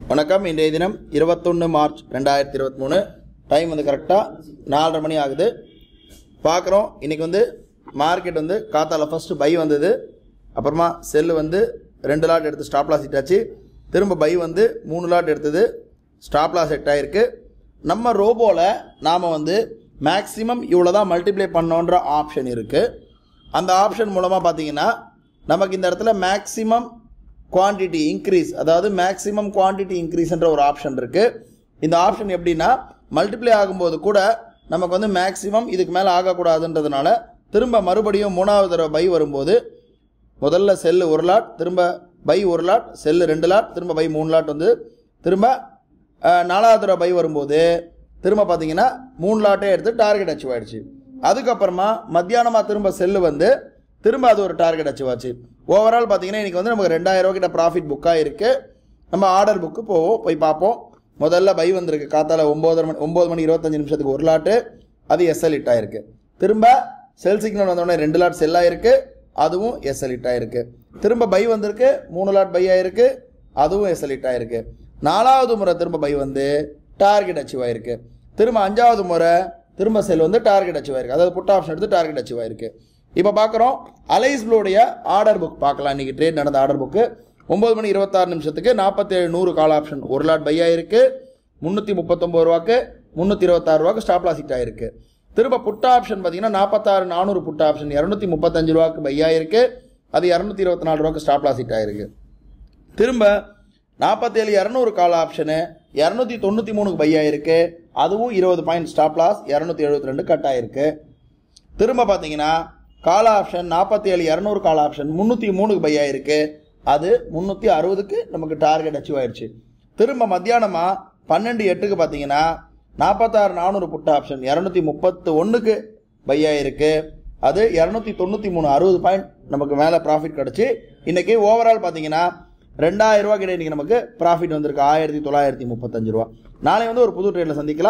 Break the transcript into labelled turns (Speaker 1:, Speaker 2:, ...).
Speaker 1: வணக்கம். இன்றைய தினம் 21 மார்ச் 2023. டைம் வந்து கரெக்டாக 4:30 மணி ஆகுது. பார்க்குறோம் இன்றைக்கி வந்து மார்க்கெட் வந்து காத்தால ஃபஸ்ட்டு பை வந்தது. அப்புறமா செல்லு வந்து 2 லாட் எடுத்து ஸ்டாப் லாஸ் இட்டாச்சு. திரும்ப பை வந்து 3 லாட் எடுத்தது ஸ்டாப் லாஸ் செட் ஆகிருக்கு. நம்ம ரோபோவில் நாம் வந்து மேக்ஸிமம் இவ்வளோ தான் மல்டிப்ளை பண்ணோன்ற ஆப்ஷன் இருக்குது. அந்த ஆப்ஷன் மூலமாக பார்த்தீங்கன்னா நமக்கு இந்த இடத்துல மேக்ஸிமம் குவான்டிட்டி இன்க்ரீஸ், அதாவது மேக்ஸிமம் குவான்டிட்டி இன்க்ரீஸ்ன்ற ஒரு ஆப்ஷன் இருக்குது. இந்த ஆப்ஷன் எப்படின்னா மல்டிப்ளை ஆகும்போது கூட நமக்கு வந்து மேக்ஸிமம் இதுக்கு மேலே ஆகக்கூடாதுன்றதுனால திரும்ப மறுபடியும் 3வது தடவை பை வரும்போது முதல்ல செல்லு 1 லாட், திரும்ப பை 1 லாட், செல்லு 2 லாட், திரும்ப பை 3 லாட் வந்து திரும்ப 4வது தடவை பை வரும்போது திரும்ப பார்த்தீங்கன்னா 3 லாட்டே எடுத்து டார்கெட் அச்சீவ் ஆகிடுச்சு. அதுக்கப்புறமா மத்தியானமாக திரும்ப செல்லு வந்து திரும்ப அது ஒரு டார்கெட் அச்சீவ் ஆச்சு. ஓவரால் பார்த்தீங்கன்னா இன்றைக்கி வந்து நமக்கு 2000 ரூபா கிட்ட ப்ராஃபிட் புக்காக இருக்குது. நம்ம ஆர்டர் புக்கு போய் பார்ப்போம். முதல்ல பை வந்திருக்கு காத்தால 9 மணி 25 நிமிஷத்துக்கு 1 லாட்டு, அது எஸ்எல் ஹிட் ஆகிருக்கு. திரும்ப செல் சிக்னல் வந்தோடனே 2 லாட் செல் ஆகிருக்கு, அதுவும் எஸ்எல் ஹிட் ஆகிருக்கு. திரும்ப பை வந்திருக்கு, 3 லாட் பை ஆகிருக்கு, அதுவும் எஸ்எல் ஹிட் ஆகிருக்கு. 4வது முறை திரும்ப பை வந்து டார்கெட் அச்சீவ் ஆகிருக்கு. திரும்ப 5வது முறை திரும்ப செல் வந்து டார்கெட் அச்சீவ் ஆகிருக்கு, அதாவது புட் ஆப்ஷன் எடுத்து டார்கெட் அச்சீவ் ஆகிருக்கு. இப்போ பார்க்குறோம் அலைஸ் ப்ளூடைய ஆர்டர் புக் பார்க்கலாம். இன்றைக்கி ட்ரேட் நடந்த ஆர்டர் புக்கு 9 மணி 26 நிமிஷத்துக்கு 4700 கால் ஆப்ஷன் 1 லாட் பை ஆகிருக்கு. 339 ரூபாக்கு 326 ரூபாக்கு ஸ்டாப் லாஸ் ஹிட் ஆகிருக்கு. திரும்ப புட் ஆப்ஷன் பார்த்தீங்கன்னா 46400 புட் ஆப்ஷன் 235 ரூபாக்கு பை ஆகிருக்கு, அது 224 ரூபாக்கு ஸ்டாப் லாஸ் ஹிட் ஆகிருக்கு. திரும்ப 47200 கால் ஆப்ஷனு 293க்கு பை ஆகிருக்கு, அதுவும் 20 பாயிண்ட் ஸ்டாப் லாஸ் 272 கட் ஆகிருக்கு. திரும்ப பார்த்தீங்கன்னா கால் ஆப்ஷன் 47200 கால் ஆப்ஷன் 303க்கு பை ஆகிருக்கு, அது 360க்கு நமக்கு டார்கெட் அச்சீவ் ஆயிடுச்சு. திரும்ப மத்தியானமாக 12:08க்கு பார்த்தீங்கன்னா 46400 புட் ஆப்ஷன் 231க்கு பை ஆகிருக்கு, அது 293 60 பாயிண்ட் நமக்கு மேலே ப்ராஃபிட் கிடச்சி. இன்றைக்கி ஓவரால் பார்த்தீங்கன்னா 2000 ரூபா கிட்ட இன்றைக்கி நமக்கு ப்ராஃபிட் வந்திருக்கு 1935 ரூபா. நாளை வந்து ஒரு புது ட்ரேடில் சந்திக்கலாம்.